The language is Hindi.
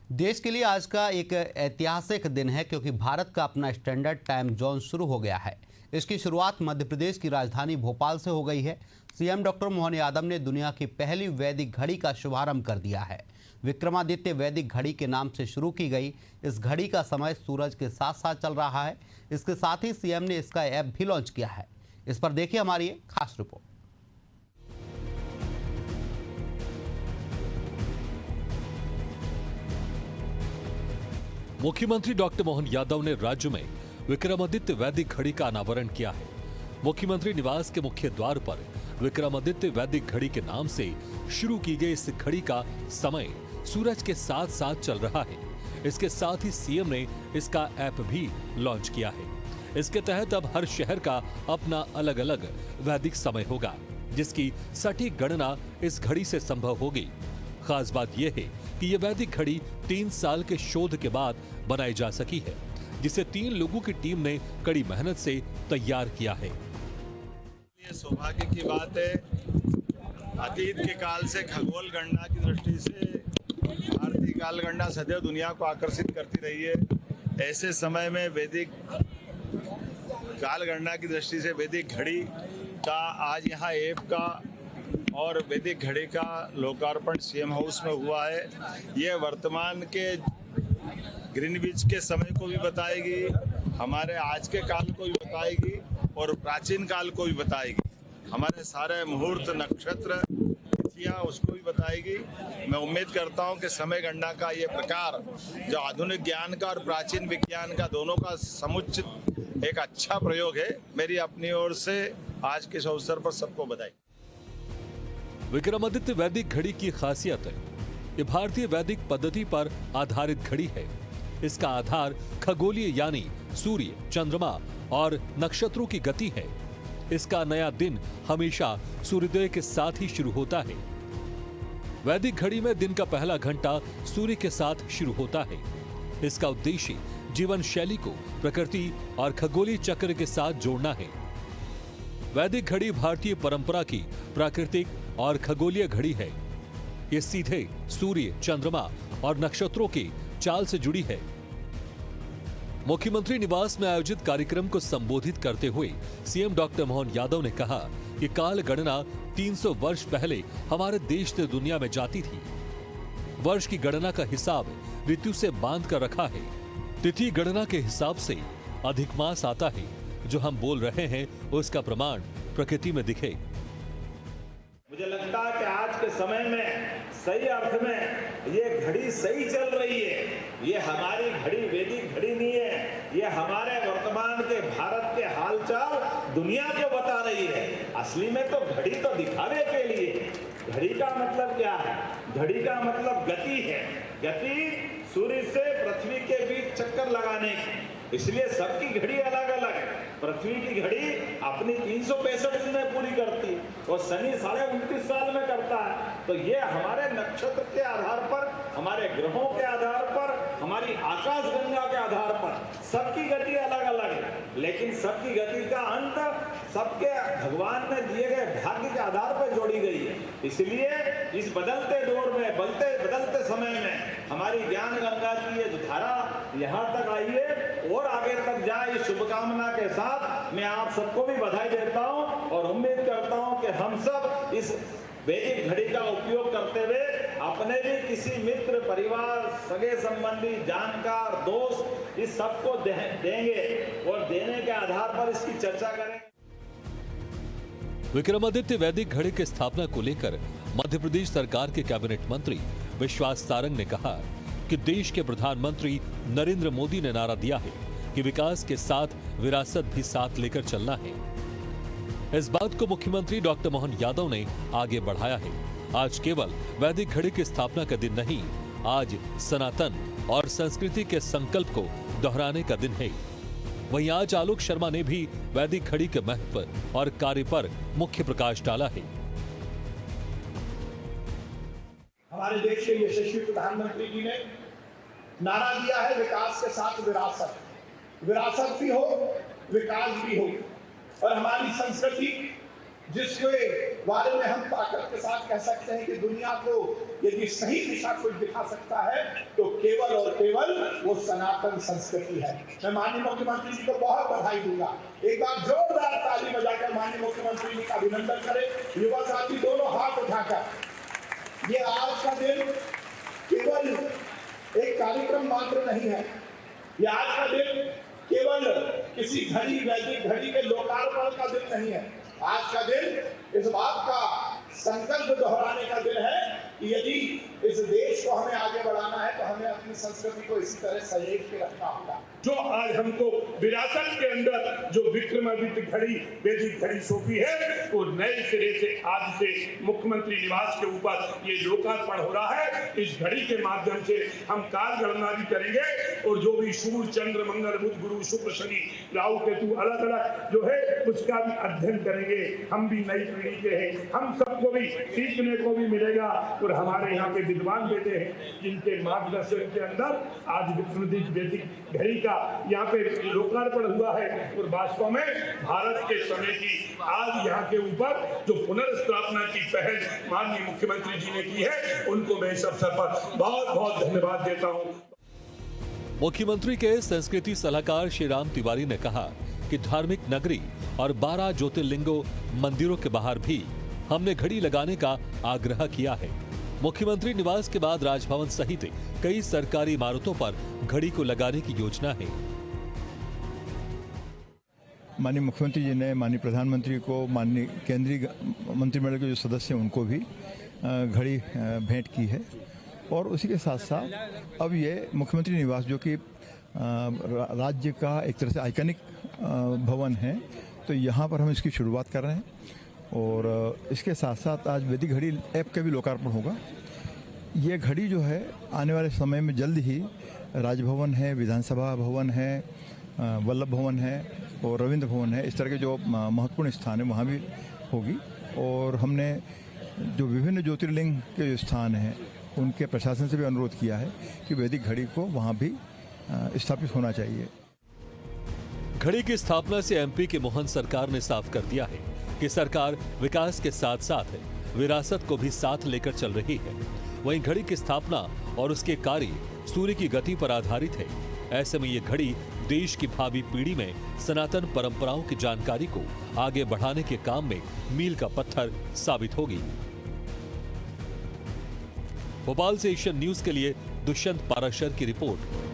देश के लिए आज का एक ऐतिहासिक दिन है क्योंकि भारत का अपना स्टैंडर्ड टाइम जोन शुरू हो गया है। इसकी शुरुआत मध्य प्रदेश की राजधानी भोपाल से हो गई है। सीएम डॉक्टर मोहन यादव ने दुनिया की पहली वैदिक घड़ी का शुभारंभ कर दिया है। विक्रमादित्य वैदिक घड़ी के नाम से शुरू की गई इस घड़ी का समय सूरज के साथ साथ चल रहा है। इसके साथ ही सीएम ने इसका ऐप भी लॉन्च किया है। इस पर देखिए हमारी ये खास रिपोर्ट। मुख्यमंत्री डॉक्टर मोहन यादव ने राज्य में विक्रमादित्य वैदिक घड़ी का अनावरण किया है। मुख्यमंत्री निवास के मुख्य द्वार पर विक्रमादित्य वैदिक घड़ी के नाम से शुरू की गई इस घड़ी का समय सूरज के साथ साथ चल रहा है। इसके साथ ही सीएम ने इसका ऐप भी लॉन्च किया है। इसके तहत अब हर शहर का अपना अलग अलग वैदिक समय होगा, जिसकी सटीक गणना इस घड़ी से संभव होगी। खास बात यह है कि यह वैदिक घड़ी 3 साल के शोध के बाद बनाई जा सकी है, जिसे 3 लोगों की टीम ने कड़ी मेहनत से तैयार किया है। ये सौभाग्य की बात है। अतीत के काल से खगोल गणना की दृष्टि से भारतीय काल गणना सदैव दुनिया को आकर्षित करती रही है। ऐसे समय में वैदिक काल गणना की दृष्टि से वैदिक घड़ी का आज यहाँ ऐप का और वैदिक घड़ी का लोकार्पण सीएम हाउस में हुआ है। ये वर्तमान के ग्रीनविच के समय को भी बताएगी, हमारे आज के काल को भी बताएगी और प्राचीन काल को भी बताएगी। हमारे सारे मुहूर्त, नक्षत्र, तिथियां उसको भी बताएगी। मैं उम्मीद करता हूं कि समय गणना का ये प्रकार जो आधुनिक ज्ञान का और प्राचीन विज्ञान का दोनों का समुचित एक अच्छा प्रयोग है। मेरी अपनी ओर से आज के इस अवसर पर सबको बधाई। विक्रमादित्य वैदिक घड़ी की खासियत है, ये भारतीय वैदिक पद्धति पर आधारित घड़ी है। इसका आधार खगोलीय यानी सूर्य, चंद्रमा और नक्षत्रों की गति है। इसका नया दिन हमेशा सूर्योदय के साथ ही शुरू होता है। वैदिक घड़ी में दिन का पहला घंटा सूर्य के साथ शुरू होता है। इसका उद्देश्य जीवन शैली को प्रकृति और खगोलीय चक्र के साथ जोड़ना है। वैदिक घड़ी भारतीय परंपरा की प्राकृतिक और खगोलीय घड़ी है। ये सीधे सूर्य, चंद्रमा और नक्षत्रों की चाल से जुड़ी है। मुख्यमंत्री निवास में आयोजित कार्यक्रम को संबोधित करते हुए सीएम डॉक्टर मोहन यादव ने कहा कि काल गणना 300 वर्ष पहले हमारे देश से दुनिया में जाती थी। वर्ष की गणना का हिसाब ऋतु से बांध कर रखा है। तिथि गणना के हिसाब से अधिक मास आता है। जो हम बोल रहे हैं उसका प्रमाण प्रकृति में दिखे। मुझे लगता है कि आज के समय में सही अर्थ में ये घड़ी सही चल रही है। ये हमारी घड़ी वैदिक घड़ी नहीं है, ये हमारे वर्तमान के भारत के हालचाल दुनिया को बता रही है। असली में तो घड़ी तो दिखावे के लिए। घड़ी का मतलब क्या है? घड़ी का मतलब गति है। गति सूर्य से पृथ्वी के बीच चक्कर लगाने की। इसलिए सबकी घड़ी अलग अलग है। पृथ्वी की घड़ी अपनी 365 दिन में पूरी करती है और शनि 29.5 साल में करता है। तो ये हमारे नक्षत्र के आधार पर, हमारे ग्रहों के आधार पर, हमारी आकाश गंगा के आधार पर सबकी गति अलग अलग है। लेकिन सबकी गति का अंत सबके भगवान ने दिए गए भाग्य के आधार पर जोड़ी गई है। इसलिए इस बदलते दौर में, बदलते समय में हमारी ज्ञान गंगा की ये धारा यहाँ तक आई है और आगे तक जाए, इस शुभकामना के साथ मैं आप सबको भी बधाई देता हूं और उम्मीद करता हूं कि हम सब इस वैदिक घड़ी का उपयोग करते हुए अपने भी किसी मित्र, परिवार, सगे संबंधी, जानकार, दोस्त इस सबको देंगे और देने के आधार पर इसकी चर्चा करेंगे। विक्रमादित्य वैदिक घड़ी की स्थापना को लेकर मध्य प्रदेश सरकार के कैबिनेट मंत्री विश्वास सारंग ने कहा कि देश के प्रधानमंत्री नरेंद्र मोदी ने नारा दिया है कि विकास के साथ विरासत भी साथ लेकर चलना है। इस बात को मुख्यमंत्री डॉक्टर मोहन यादव ने आगे बढ़ाया है। आज केवल वैदिक घड़ी की स्थापना का दिन नहीं, आज सनातन और संस्कृति के संकल्प को दोहराने का दिन है। वहीं आज आलोक शर्मा ने भी वैदिक घड़ी के महत्व और कार्य पर मुख्य प्रकाश डाला है। हमारे देश के यशस्वी प्रधानमंत्री जी ने नारा दिया है, विकास के साथ विरासत। विरासत भी हो, विकास भी हो। और हमारी संस्कृति जिसके बारे में हम ताकत के साथ कह सकते हैं कि दुनिया को यदि सही दिशा कोई दिखा सकता है तो केवल और केवल वो सनातन संस्कृति है। मैं माननीय मुख्यमंत्री जी को बहुत बधाई दूंगा। एक बार जोरदार ताली बजाकर माननीय मुख्यमंत्री जी का अभिनंदन करें। युवा साथी दोनों हाथ उठाकर। ये आज का दिन केवल एक कार्यक्रम मात्र नहीं है। ये आज का दिन केवल किसी घड़ी, वैदिक घड़ी के लोकार्पण का दिन नहीं है। आज का दिन इस बात का संकल्प दोहराने का दिन है कि यदि इस देश को हमें आगे बढ़ाना है तो हमें अपनी संस्कृति को इसी तरह सहेज के रखना होगा। जो आज हमको विरासत के अंदर जो विक्रमादित्य घड़ी, वैदिक घड़ी सौंपी है, वो नए सिरे से आज से मुख्यमंत्री निवास के ऊपर ये लोकार्पण हो रहा है। इस घड़ी के माध्यम से हम काल गणना भी करेंगे और जो भी सूर्य, चंद्र, मंगल, बुध, गुरु, शुक्र, शनि, राहु, केतु अलग अलग जो है उसका भी अध्ययन करेंगे। हम भी नई पीढ़ी के हैं, हम सबको भी सीखने को भी मिलेगा। और हमारे यहाँ पे विद्वान बेटे हैं जिनके मार्गदर्शन के अंदर आज विक्रमादित्य वैदिक घड़ी का यहाँ पे लोकार्पण हुआ है। और वास्तव में भारत के समय की आज यहाँ के ऊपर जो पुनर्स्थापना की पहल माननीय मुख्यमंत्री जी ने की है, उनको मैं इस अवसर पर बहुत बहुत धन्यवाद देता हूँ। मुख्यमंत्री के संस्कृति सलाहकार श्री राम तिवारी ने कहा कि धार्मिक नगरी और 12 ज्योतिर्लिंगों मंदिरों के बाहर भी हमने घड़ी लगाने का आग्रह किया है। मुख्यमंत्री निवास के बाद राजभवन सहित कई सरकारी इमारतों पर घड़ी को लगाने की योजना है। माननीय मुख्यमंत्री जी ने माननीय प्रधानमंत्री को, माननीय केंद्रीय मंत्रिमंडल के जो सदस्य हैं उनको भी घड़ी भेंट की है। और उसी के साथ साथ अब ये मुख्यमंत्री निवास जो कि राज्य का एक तरह से आइकनिक भवन है, तो यहाँ पर हम इसकी शुरुआत कर रहे हैं। और इसके साथ साथ आज वैदिक घड़ी ऐप का भी लोकार्पण होगा। ये घड़ी जो है आने वाले समय में जल्द ही राजभवन है, विधानसभा भवन है, वल्लभ भवन है और रविंद्र भवन है, इस तरह के जो महत्वपूर्ण स्थान है वहाँ भी होगी। और हमने जो विभिन्न ज्योतिर्लिंग के स्थान हैं उनके प्रशासन से भी अनुरोध किया है कि वैदिक घड़ी को वहाँ भी स्थापित होना चाहिए। घड़ी की स्थापना से एमपी के मोहन सरकार ने साफ कर दिया है कि सरकार विकास के साथ साथ विरासत को भी साथ लेकर चल रही है। वहीं घड़ी की स्थापना और उसके कार्य सूर्य की गति पर आधारित है। ऐसे में ये घड़ी देश की भावी पीढ़ी में सनातन परंपराओं की जानकारी को आगे बढ़ाने के काम में मील का पत्थर साबित होगी। भोपाल से एशियन न्यूज के लिए दुष्यंत पाराशर की रिपोर्ट।